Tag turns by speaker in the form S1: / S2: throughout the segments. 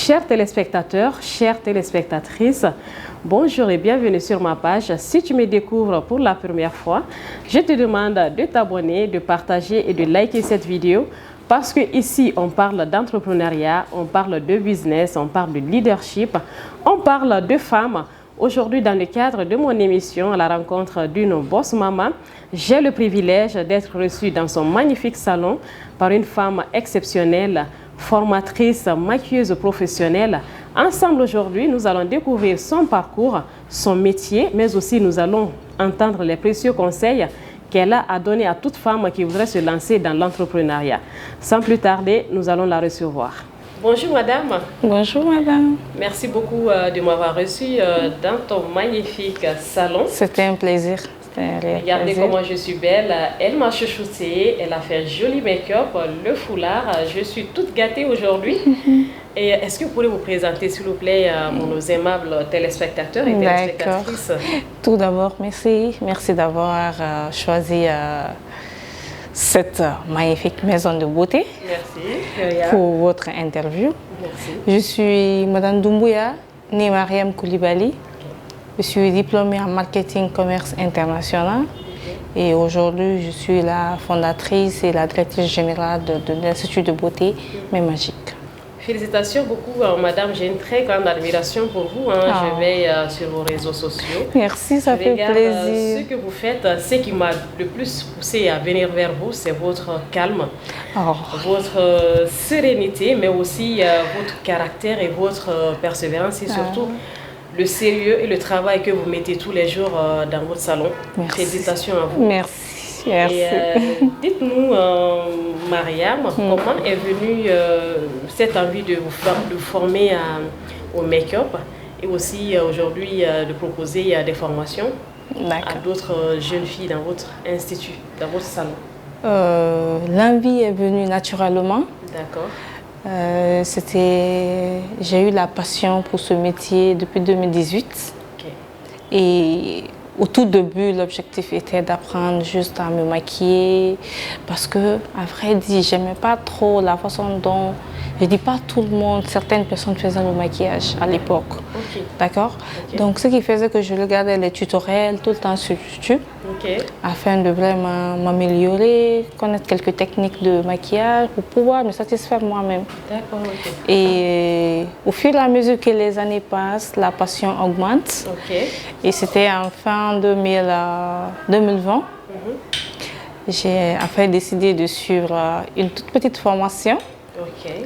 S1: Chers téléspectateurs, chères téléspectatrices, bonjour et bienvenue sur ma page. Si tu me découvres pour la première fois, je te demande de t'abonner, de partager et de liker cette vidéo parce que ici on parle d'entrepreneuriat, on parle de business, on parle de leadership, on parle de femmes. Aujourd'hui, dans le cadre de mon émission à la rencontre d'une boss maman, j'ai le privilège d'être reçue dans son magnifique salon par une femme exceptionnelle, formatrice, maquilleuse professionnelle. Ensemble aujourd'hui, nous allons découvrir son parcours, son métier, mais aussi nous allons entendre les précieux conseils qu'elle a à donner à toute femme qui voudrait se lancer dans l'entrepreneuriat. Sans plus tarder, nous allons la recevoir. Bonjour madame.
S2: Bonjour madame.
S1: Merci beaucoup de m'avoir reçue dans ton magnifique salon.
S2: C'était un plaisir.
S1: Regardez comment je suis belle. Elle m'a chouchoutée, elle a fait joli make-up, le foulard. Je suis toute gâtée aujourd'hui. Et est-ce que vous pourrez vous présenter s'il vous plaît pour nos aimables téléspectateurs et téléspectatrices?
S2: Tout d'abord, merci. Merci d'avoir choisi cette magnifique maison de beauté.
S1: Merci.
S2: Pour votre interview.
S1: Merci.
S2: Je suis Madame Doumbouya, née Mariam Koulibaly. Je suis diplômée en marketing commerce international. Et aujourd'hui, je suis la fondatrice et la directrice générale de l'Institut de beauté Magique.
S1: Félicitations beaucoup, madame. J'ai une très grande admiration pour vous. Je vais sur vos réseaux sociaux.
S2: Merci, ça fait plaisir.
S1: Ce que vous faites, ce qui m'a le plus poussé à venir vers vous, c'est votre calme, votre sérénité, mais aussi votre caractère et votre persévérance et surtout le sérieux et le travail que vous mettez tous les jours dans votre salon.
S2: Merci.
S1: Félicitations à vous.
S2: Merci. Merci.
S1: Dites-nous, Mariam, comment est venue cette envie de vous former au make-up et aussi aujourd'hui de proposer des formations à d'autres jeunes filles dans votre institut, dans votre salon?
S2: L'envie est venue naturellement.
S1: D'accord.
S2: J'ai eu la passion pour ce métier depuis 2018.
S1: Okay.
S2: Et au tout début, l'objectif était d'apprendre juste à me maquiller parce que, à vrai dire, j'aimais pas trop la façon dont, je dis pas tout le monde, certaines personnes faisaient le maquillage à l'époque.
S1: Okay.
S2: D'accord? Okay. Donc, ce qui faisait que je regardais les tutoriels tout le temps sur YouTube afin de vraiment m'améliorer, connaître quelques techniques de maquillage pour pouvoir me satisfaire moi-même.
S1: D'accord. Okay.
S2: Et au fur et à mesure que les années passent, la passion augmente. Et c'était en fin 2020. J'ai enfin décidé de suivre une toute petite formation.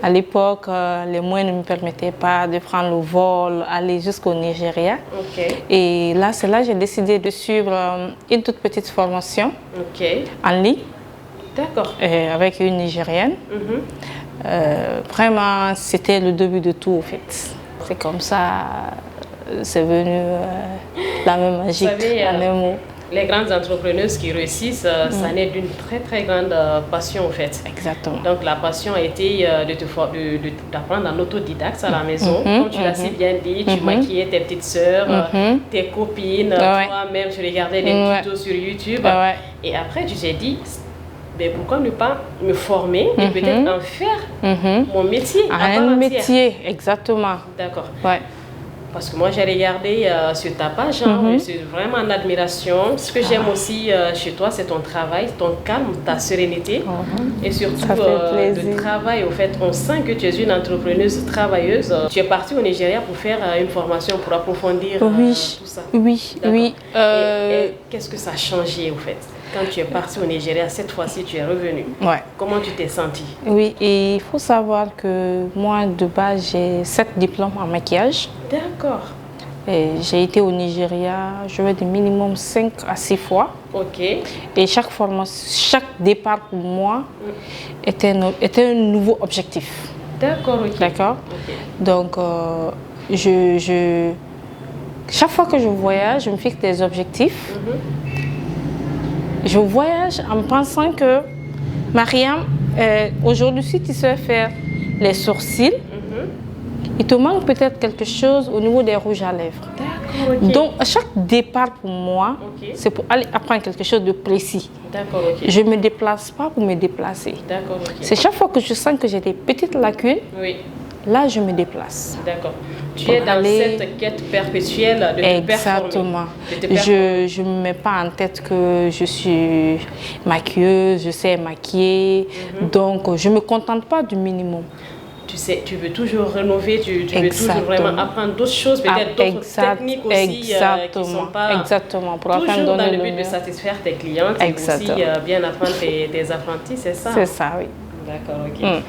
S2: À l'époque, les moyens ne me permettaient pas de prendre le vol, aller jusqu'au Nigeria. Et là, c'est là que j'ai décidé de suivre une toute petite formation en ligne avec une Nigérienne. Vraiment, c'était le début de tout, en fait. C'est comme ça, c'est venu la même magie, en un mot.
S1: Les grandes entrepreneuses qui réussissent, ça naît d'une très très grande passion en fait.
S2: Exactement.
S1: Donc la passion a été d'apprendre en autodidacte à la maison. Comme tu l'as si bien dit, tu maquillais tes petites sœurs, tes copines, toi-même tu regardais des tutos sur YouTube. Et après tu t'es dit, mais pourquoi ne pas me former et peut-être en faire mon métier
S2: un métier, exactement.
S1: D'accord. Parce que moi j'ai regardé sur ta page, je suis vraiment en admiration. Ce que j'aime aussi chez toi, c'est ton travail, ton calme, ta sérénité et surtout le travail. Au fait, on sent que tu es une entrepreneuse travailleuse. Tu es partie au Nigeria pour faire une formation pour approfondir tout ça.
S2: Oui.
S1: Et qu'est-ce que ça a changé au fait? Quand tu es partie au Nigeria, cette fois-ci, tu es revenue. Comment tu t'es sentie?
S2: Oui, et il faut savoir que moi, de base, j'ai 7 diplômes en maquillage.
S1: D'accord.
S2: J'ai été au Nigeria, je vais dire minimum 5 à 6 fois. Et chaque départ pour moi était un nouveau objectif.
S1: D'accord,
S2: D'accord. Donc, chaque fois que je voyage, je me fixe des objectifs. Je voyage en pensant que, Mariam, aujourd'hui, si tu sais faire les sourcils, il te manque peut-être quelque chose au niveau des rouges à lèvres. Donc, à chaque départ pour moi, c'est pour aller apprendre quelque chose de précis. Je ne me déplace pas pour me déplacer. C'est chaque fois que je sens que j'ai des petites lacunes, là, je me déplace.
S1: D'accord. Tu es dans cette quête perpétuelle de te performer.
S2: Exactement. Je ne me mets pas en tête que je suis maquilleuse, je sais maquiller. Donc, je ne me contente pas du minimum.
S1: Tu sais, tu veux toujours rénover, tu veux toujours vraiment apprendre d'autres choses, peut-être d'autres techniques aussi qui ne sont pas
S2: pour
S1: toujours dans le but de satisfaire tes clientes et aussi bien apprendre tes apprentis, c'est ça?
S2: C'est ça, oui.
S1: D'accord, ok.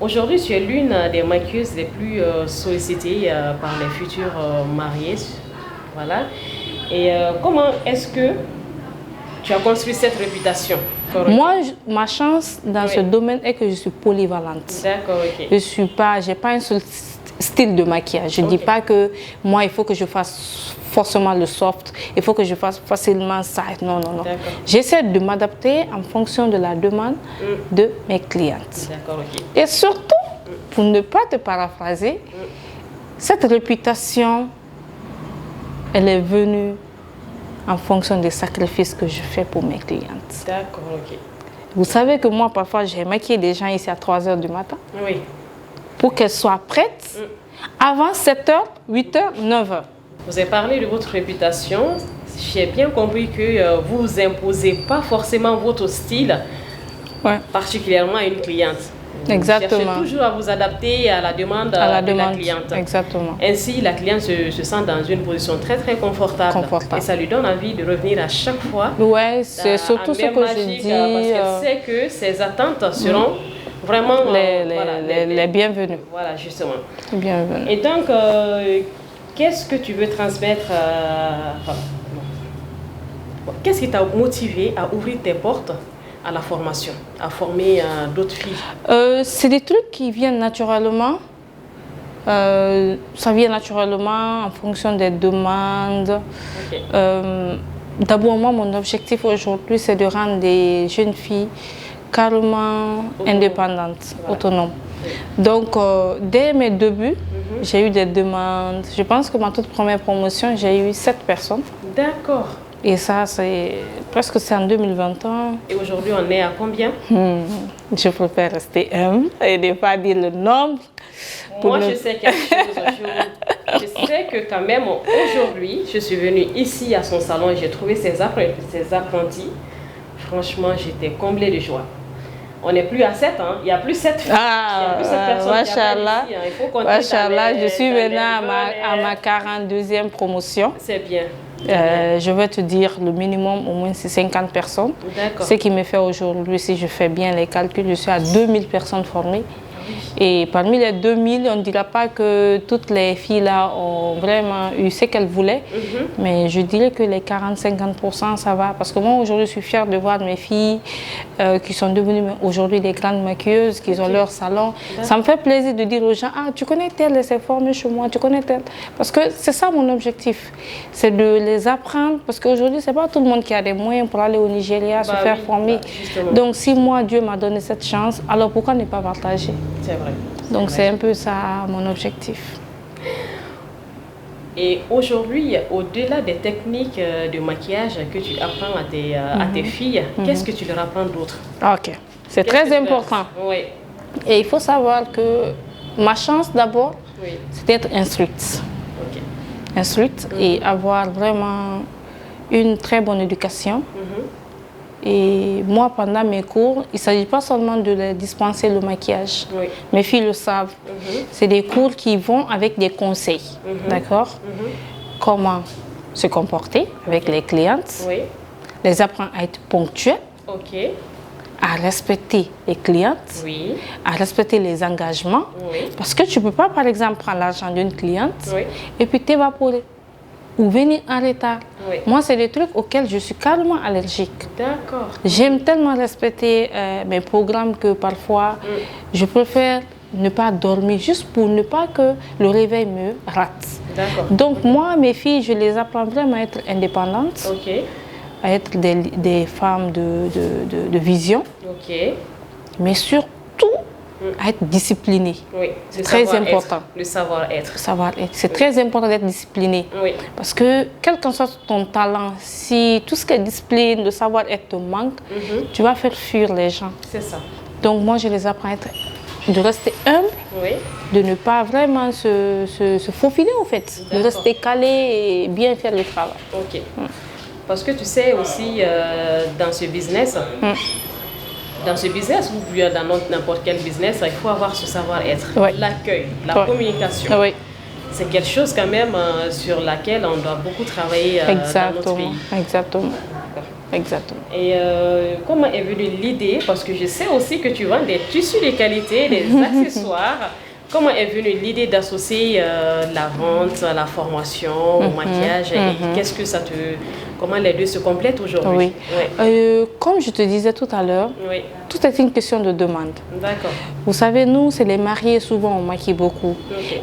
S1: Aujourd'hui, tu es l'une des maquilleuses les plus sollicitées par les futurs mariés. Voilà. Et comment est-ce que tu as construit cette réputation?
S2: Moi, ma chance dans ce domaine est que je suis polyvalente.
S1: D'accord, ok.
S2: J'ai pas un seul style de maquillage. Je ne dis pas que moi, il faut que je fasse forcément le soft, il faut que je fasse facilement ça. Non, non, non. J'essaie de m'adapter en fonction de la demande de mes clientes.
S1: D'accord, ok.
S2: Et surtout, pour ne pas te paraphraser, cette réputation, elle est venue en fonction des sacrifices que je fais pour mes clientes.
S1: D'accord, ok.
S2: Vous savez que moi, parfois, j'ai maquillé des gens ici à 3 h du matin.
S1: Oui.
S2: Pour qu'elles soient prêtes avant 7 h, 8 h, 9 h.
S1: Vous avez parlé de votre réputation. J'ai bien compris que vous imposez pas forcément votre style, particulièrement à une cliente.
S2: Exactement.
S1: Vous cherchez toujours à vous adapter à la demande de la cliente.
S2: Exactement.
S1: Ainsi, la cliente se sent dans une position très très confortable. Et ça lui donne envie de revenir à chaque fois.
S2: Oui, c'est surtout ce que je dis.
S1: Parce qu'elle sait que ses attentes seront vraiment
S2: les bienvenues.
S1: Voilà, justement.
S2: Bienvenues.
S1: Et donc, qu'est-ce que tu veux transmettre qu'est-ce qui t'a motivé à ouvrir tes portes à la formation, à former d'autres filles?
S2: C'est des trucs qui viennent naturellement. Ça vient naturellement en fonction des demandes.
S1: Okay.
S2: D'abord, moi, mon objectif aujourd'hui, c'est de rendre des jeunes filles carrément indépendantes, autonomes. Donc, dès mes débuts, j'ai eu des demandes. Je pense que ma toute première promotion, j'ai eu 7 personnes.
S1: D'accord.
S2: Et ça, c'est presque en 2021.
S1: Et aujourd'hui, on est à combien?
S2: Je préfère rester humble et ne pas dire le nombre.
S1: Moi, je sais quelque chose. Je sais que quand même, aujourd'hui, je suis venue ici à son salon et j'ai trouvé ses apprentis. Franchement, j'étais comblée de joie. On n'est plus à 7, hein. Il n'y a plus 7 filles. Il y a plus 7 personnes
S2: Machallah.
S1: ici, hein. Il faut compter
S2: Machallah, je suis maintenant à ma 42e promotion.
S1: C'est bien.
S2: Je vais te dire, le minimum, au moins, c'est 50 personnes. Ce qui me fait aujourd'hui, si je fais bien les calculs, je suis à 2000 personnes formées. Et parmi les 2000, on ne dira pas que toutes les filles-là ont vraiment eu ce qu'elles voulaient. Mais je dirais que les 40-50%, ça va. Parce que moi, aujourd'hui, je suis fière de voir mes filles qui sont devenues aujourd'hui des grandes maquilleuses, qui ont leur salon. Ça me fait plaisir de dire aux gens, ah, tu connais telle, elle s'est formée chez moi, tu connais telle. Parce que c'est ça mon objectif. C'est de les apprendre. Parce qu'aujourd'hui, ce n'est pas tout le monde qui a des moyens pour aller au Nigeria, se faire former. Donc, si moi, Dieu m'a donné cette chance, alors pourquoi ne pas partager?
S1: C'est vrai.
S2: Donc c'est un peu ça mon objectif.
S1: Et aujourd'hui, au-delà des techniques de maquillage que tu apprends à tes filles, qu'est-ce que tu leur apprends d'autre?
S2: Ok, c'est très important.
S1: Oui.
S2: Et il faut savoir que ma chance d'abord, c'est d'être instruite. Instruite et avoir vraiment une très bonne éducation. Et moi, pendant mes cours, il ne s'agit pas seulement de les dispenser le maquillage. Mes filles le savent. C'est des cours qui vont avec des conseils. D'accord? Comment se comporter avec les clientes. Les apprendre à être ponctuels. À respecter les clientes. À respecter les engagements. Parce que tu ne peux pas, par exemple, prendre l'argent d'une cliente et puis t'évaporer. Ou venir en retard. Moi, c'est des trucs auxquels je suis carrément allergique.
S1: D'accord.
S2: J'aime tellement respecter mes programmes que parfois, je préfère ne pas dormir juste pour ne pas que le réveil me rate. Donc moi, mes filles, je les apprends vraiment à être indépendantes, à être des femmes de vision, mais surtout à être discipliné. C'est très important.
S1: Le savoir-être.
S2: C'est très important d'être discipliné. Parce que, quel que soit ton talent, si tout ce qui est discipline, le savoir-être te manque, tu vas faire fuir les gens.
S1: C'est ça.
S2: Donc moi, je les apprends à être de rester humble,
S1: Oui.
S2: de ne pas vraiment se faufiler en fait, de rester calé et bien faire le travail.
S1: Ok. Parce que tu sais aussi, dans ce business, ou bien dans n'importe quel business, il faut avoir ce savoir-être, l'accueil, la communication.
S2: Oui.
S1: C'est quelque chose quand même sur laquelle on doit beaucoup travailler dans notre pays.
S2: Exactement. Exactement.
S1: Et comment est venue l'idée, parce que je sais aussi que tu vends des tissus de qualité, des accessoires. Comment est venue l'idée d'associer la vente, la formation, au maquillage et qu'est-ce que ça te... Comment les deux se complètent aujourd'hui?
S2: Comme je te disais tout à l'heure, tout est une question de demande.
S1: D'accord.
S2: Vous savez, nous, c'est les mariés, souvent on maquille beaucoup.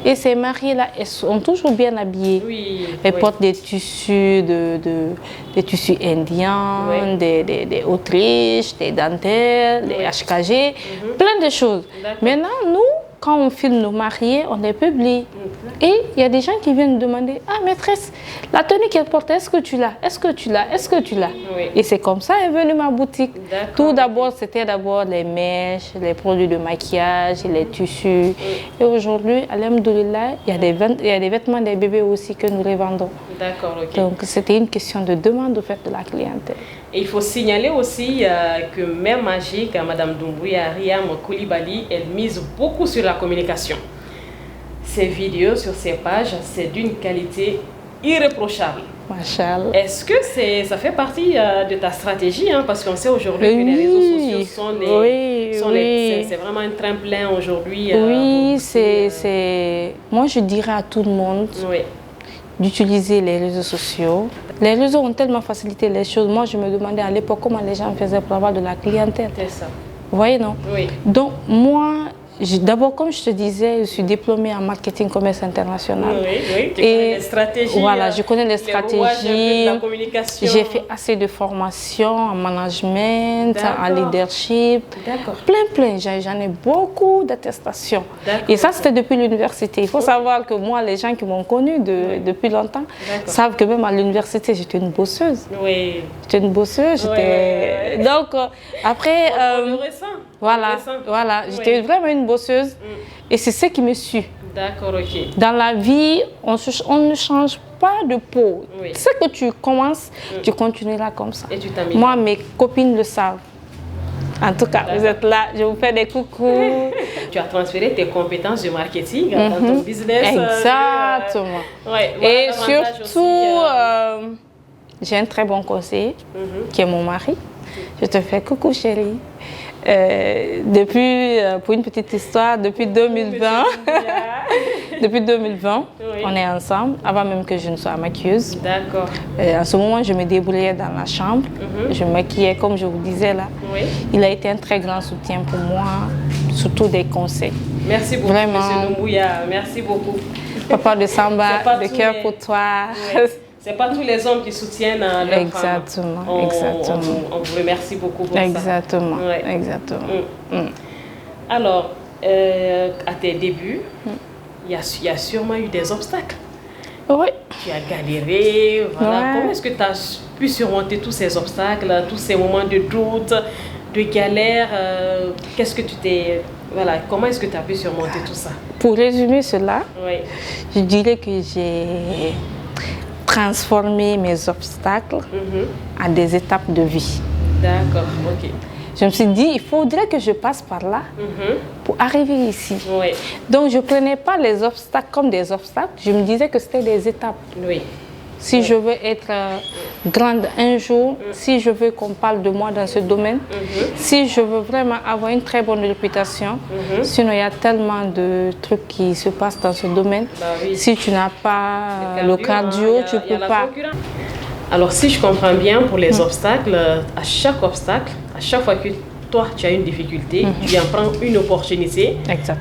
S2: Et ces mariés-là, elles sont toujours bien habillées. Elles portent des tissus, des tissus indiens, des Autriches, des dentelles, des HKG, plein de choses. Maintenant, nous, quand on filme nos mariés, on les publie. Et il y a des gens qui viennent demander, ah maîtresse, la tenue qu'elle porte, est-ce que tu l'as? Est-ce que tu l'as? Est-ce que tu l'as? Et c'est comme ça est venue ma boutique. Tout d'abord, c'était d'abord les mèches, les produits de maquillage, les tissus. Et aujourd'hui, alhamdoulilah, il y a des vêtements des bébés aussi que nous revendons.
S1: D'accord, ok.
S2: Donc c'était une question de demande au fait de la clientèle.
S1: Et il faut signaler aussi que Mère Magique, Madame Doumbouya Riam Koulibaly, elle mise beaucoup sur la communication. Ses vidéos sur ses pages, c'est d'une qualité irréprochable.
S2: Machallah.
S1: Est-ce que ça fait partie de ta stratégie, hein, parce qu'on sait aujourd'hui que les réseaux sociaux sont c'est vraiment un tremplin aujourd'hui.
S2: Moi je dirais à tout le monde d'utiliser les réseaux sociaux. Les réseaux ont tellement facilité les choses. Moi je me demandais à l'époque comment les gens faisaient pour avoir de la clientèle.
S1: C'est ça.
S2: Vous voyez, non? Oui. Donc moi, d'abord, comme je te disais, je suis diplômée en marketing commerce international.
S1: Oui, tu connais les stratégies.
S2: Voilà, je connais les stratégies.
S1: La communication.
S2: J'ai fait assez de formations en management, en leadership. Plein. J'en ai beaucoup d'attestations. Et ça, c'était depuis l'université. Il faut savoir que moi, les gens qui m'ont connue depuis longtemps savent que même à l'université, j'étais une bosseuse.
S1: Oui.
S2: J'étais une bosseuse. Donc, après... Voilà, j'étais vraiment une bosseuse et c'est ce qui me suit.
S1: D'accord, ok.
S2: Dans la vie, on ne change pas de peau. Ce que tu commences, tu continueras comme ça.
S1: Et tu t'améliores.
S2: Moi, mes copines le savent. En tout cas, vous êtes là, je vous fais des coucous.
S1: Tu as transféré tes compétences de marketing dans ton business.
S2: Exactement. Et surtout, j'ai un très bon conseiller qui est mon mari. Je te fais coucou chérie. Pour une petite histoire, depuis 2020, on est ensemble, avant même que je ne sois maquilleuse.
S1: D'accord.
S2: En ce moment, je me débrouillais dans la chambre, je maquillais comme je vous disais là. Il a été un très grand soutien pour moi, surtout des conseils.
S1: Merci beaucoup, M. Doumbouya, merci beaucoup.
S2: Papa de Samba, le cœur pour toi.
S1: Ce n'est pas tous les hommes qui soutiennent leur femme.
S2: Exactement.
S1: On vous remercie beaucoup pour ça.
S2: Exactement.
S1: Alors, à tes débuts, il y a sûrement eu des obstacles.
S2: Oui.
S1: Tu as galéré. Voilà. Comment est-ce que tu as pu surmonter tous ces obstacles, tous ces moments de doute, de galère? Qu'est-ce que tu t'es... Voilà, comment est-ce que tu as pu surmonter tout ça?
S2: Pour résumer cela, je dirais que j'ai transformer mes obstacles à des étapes de vie.
S1: D'accord, ok.
S2: Je me suis dit, il faudrait que je passe par là pour arriver ici. Donc, je ne prenais pas les obstacles comme des obstacles, je me disais que c'était des étapes. Si je veux être grande un jour, si je veux qu'on parle de moi dans ce domaine, si je veux vraiment avoir une très bonne réputation, sinon il y a tellement de trucs qui se passent dans ce domaine. Si tu n'as pas le cardio, tu ne peux pas.
S1: Alors si je comprends bien, pour les obstacles, à chaque fois que toi tu as une difficulté, tu en prends une opportunité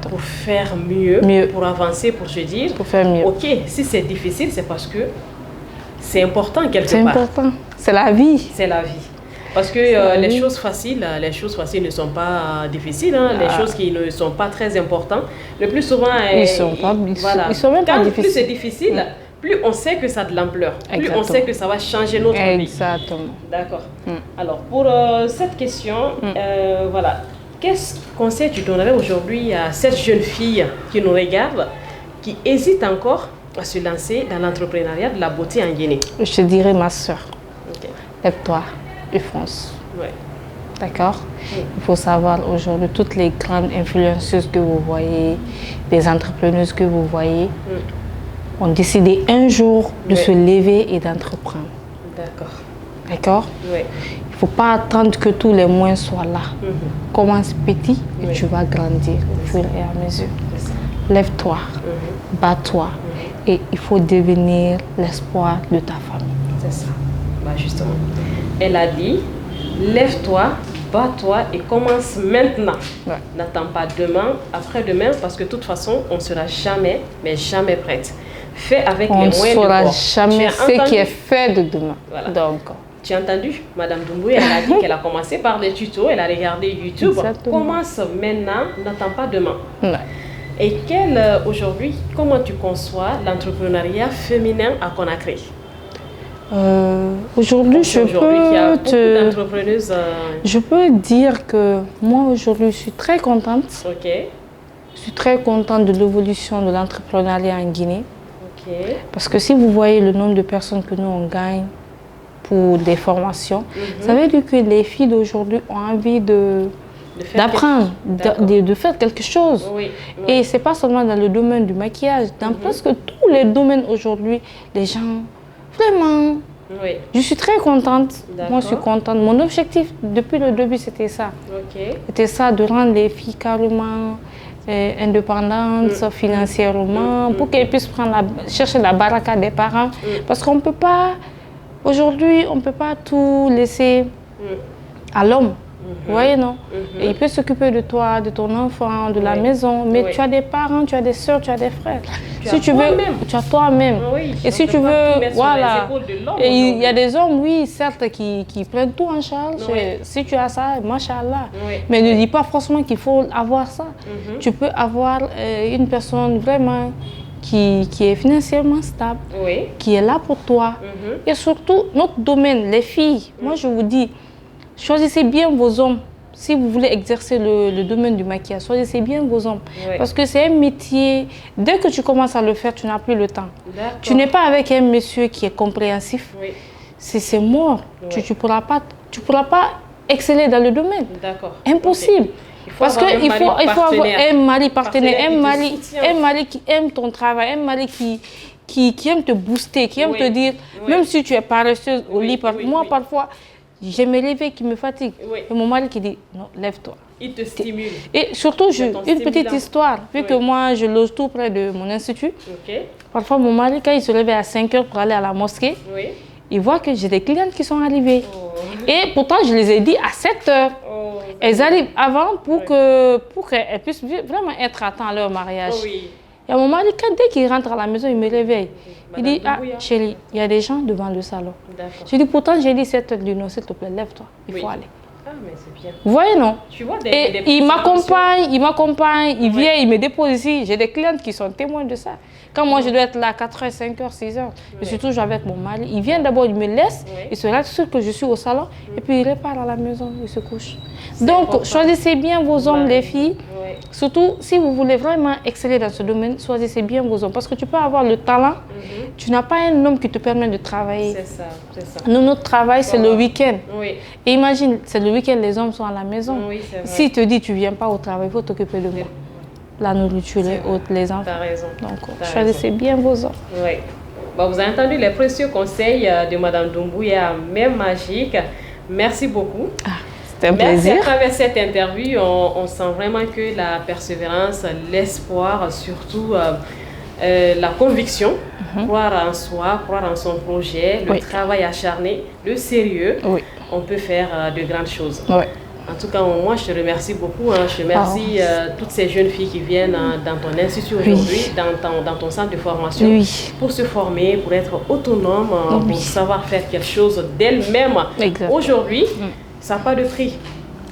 S1: pour faire mieux, pour avancer, pour se dire,
S2: pour faire mieux.
S1: Ok, si c'est difficile, c'est parce que c'est important quelque part.
S2: C'est important. C'est la vie.
S1: C'est la vie. Parce que les choses faciles ne sont pas difficiles. Hein. Les choses qui ne sont pas très importantes, le plus souvent...
S2: Ils sont même pas difficiles.
S1: Plus c'est difficile, plus on sait que ça a de l'ampleur. Plus on sait que ça va changer notre vie.
S2: Exactement.
S1: D'accord. Alors, pour cette question, voilà. quel conseil tu donnerais aujourd'hui à cette jeune fille qui nous regarde, qui hésite encore à se lancer dans l'entrepreneuriat de la beauté en Guinée?
S2: Je te dirais, ma soeur,
S1: Ok.
S2: lève-toi et fonce.
S1: Ouais.
S2: D'accord?
S1: Oui.
S2: Il faut savoir aujourd'hui, toutes les grandes influenceuses que vous voyez, les entrepreneuses que vous voyez, ont décidé un jour de se lever et d'entreprendre.
S1: D'accord.
S2: D'accord?
S1: Oui.
S2: Il ne faut pas attendre que tous les moyens soient là. Commence petit et tu vas grandir au fur et à mesure. Lève-toi, bats-toi et il faut devenir l'espoir de ta famille.
S1: C'est ça. Bah justement. Elle a dit, lève-toi, bats-toi et commence maintenant.
S2: Ouais.
S1: N'attends pas demain, après-demain, parce que de toute façon, on ne sera jamais, mais jamais prête. Fais avec les moyens de bord.
S2: On ne saura jamais ce qui est fait de demain.
S1: Voilà.
S2: Donc,
S1: tu as entendu, Madame Doumbouya, elle a dit qu'elle a commencé par des tutos, elle a regardé YouTube.
S2: Exactement.
S1: Commence maintenant, n'attends pas demain.
S2: ouais.
S1: Et aujourd'hui, comment tu conçois l'entrepreneuriat féminin à Conakry?
S2: Aujourd'hui, je peux dire que moi, aujourd'hui, je suis très contente.
S1: Ok.
S2: Je suis très contente de l'évolution de l'entrepreneuriat en Guinée.
S1: Ok.
S2: Parce que si vous voyez le nombre de personnes que nous, on gagne pour des formations, ça veut dire que les filles d'aujourd'hui ont envie d'apprendre, de faire quelque chose.
S1: Oui, oui.
S2: Et ce n'est pas seulement dans le domaine du maquillage, dans presque tous les domaines aujourd'hui, les gens, vraiment,
S1: Oui.
S2: je suis très contente.
S1: D'accord.
S2: Moi, je suis contente. Mon objectif depuis le début, c'était ça.
S1: Ok.
S2: C'était ça, de rendre les filles carrément indépendantes financièrement, pour qu'elles puissent chercher la baraka des parents. Parce qu'on ne peut pas, aujourd'hui, on ne peut pas tout laisser à l'homme. Vous voyez, non? Et il peut s'occuper de toi, de ton enfant, de la maison, mais tu as des parents, tu as des soeurs, tu as des frères. Si tu veux, tu as toi-même.
S1: Oui,
S2: et si tu veux, voilà. Et il y a des hommes, oui, certes, qui prennent tout en charge. Si tu as ça, machallah. Mais ne dis pas forcément qu'il faut avoir ça. Tu peux avoir une personne vraiment qui est financièrement stable, qui est là pour toi. Et surtout, notre domaine, les filles, moi je vous dis, choisissez bien vos hommes. Si vous voulez exercer le domaine du maquillage, choisissez bien vos hommes. Parce que c'est un métier, dès que tu commences à le faire, tu n'as plus le temps. Tu n'es pas avec un monsieur qui est compréhensif. C'est mort. Tu ne pourras pas exceller dans le domaime. Impossible. Parce qu'il faut avoir un mari partenaire, un mari qui aime ton travail, un mari qui aime te booster, qui aime te dire, même si tu es paresseuse au lit, moi parfois, j'ai mes réveils qui me fatiguent. Et mon mari qui dit, non, lève-toi.
S1: Il te stimule.
S2: Et surtout, une petite histoire, vu que moi, je loge tout près de mon institut. Parfois, mon mari, quand il se levait à 5 h pour aller à la mosquée, il voit que j'ai des clientes qui sont arrivées. Et pourtant, je les ai dit à 7 h. Elles arrivent avant pour qu'elles puissent vraiment être à temps à leur mariage. Et à mon mari, dès qu'il rentre à la maison, il me réveille. Il dit, ah chérie, il y a des gens devant le salon. Je dis, pourtant j'ai dit 7 h du nord, s'il te plaît, lève-toi, il faut aller.
S1: Ah, mais c'est bien.
S2: Vous voyez, non?
S1: Tu vois
S2: et il m'accompagne, il vient, il me dépose ici. J'ai des clientes qui sont témoins de ça. Quand moi je dois être là à 4 h, 5 h, 6 h, je suis toujours avec mon mari. Il vient d'abord, il me laisse, il se rassure que je suis au salon, et puis il repart à la maison, il se couche. Donc, choisissez bien vos hommes, les filles. Surtout, si vous voulez vraiment exceller dans ce domaine, choisissez bien vos hommes. Parce que tu peux avoir le talent, tu n'as pas un homme qui te permet de travailler.
S1: C'est ça, c'est ça.
S2: Nous, notre travail, c'est le week-end. Et imagine, c'est le week-end, les hommes sont à la maison. S'il te dit, tu ne viens pas au travail, il faut t'occuper de moi. La nourriture, les autres, les enfants.
S1: T'as raison.
S2: Donc, choisissez bien vos hommes.
S1: Oui. Bon, vous avez entendu les précieux conseils de Mme Doumbouya, même magique. Merci beaucoup.
S2: C'est un plaisir.
S1: Merci. À travers cette interview, on sent vraiment que la persévérance, l'espoir, surtout la conviction, croire en soi, croire en son projet, le travail acharné, le sérieux, on peut faire de grandes choses. En tout cas, moi, je te remercie beaucoup. Je remercie toutes ces jeunes filles qui viennent dans ton institut aujourd'hui, dans ton centre de formation, pour se former, pour être autonomes, pour savoir faire quelque chose d'elles-mêmes. Aujourd'hui, ça n'a pas de prix.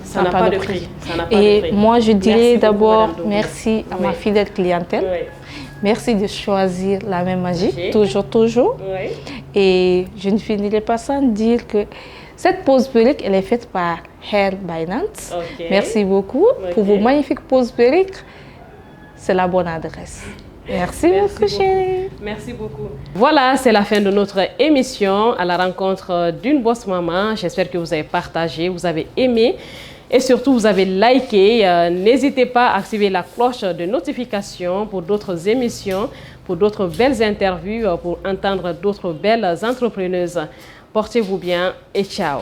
S1: Ça n'a pas de prix.
S2: Et moi, je dirais d'abord merci à ma fidèle clientèle. Merci de choisir la même magie, toujours. Et je ne finirai pas sans dire que Cette pose perruque, elle est faite par Hair by Nantes.
S1: Ok.
S2: Merci beaucoup pour vos magnifiques poses perruques. C'est la bonne adresse. Merci beaucoup, chérie.
S1: Merci beaucoup. Voilà, c'est la fin de notre émission à la rencontre d'une boss maman. J'espère que vous avez partagé, vous avez aimé et surtout vous avez liké. N'hésitez pas à activer la cloche de notification pour d'autres émissions, pour d'autres belles interviews, pour entendre d'autres belles entrepreneuses. Portez-vous bien et ciao.